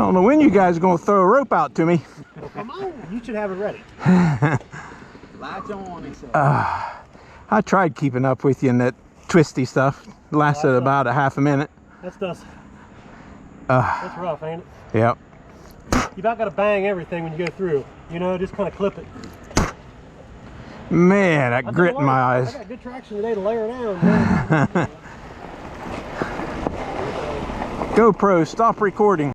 don't know when you guys are going to throw a rope out to me. Well, come on, you should have it ready. Lights on, he said. I tried keeping up with you in that twisty stuff. Lasted about a half a minute. That's rough, ain't it? Yep. You about got to bang everything when you go through. You know, just kind of clip it. Man, that grit in my eyes. I got good traction today to layer down. GoPro, stop recording.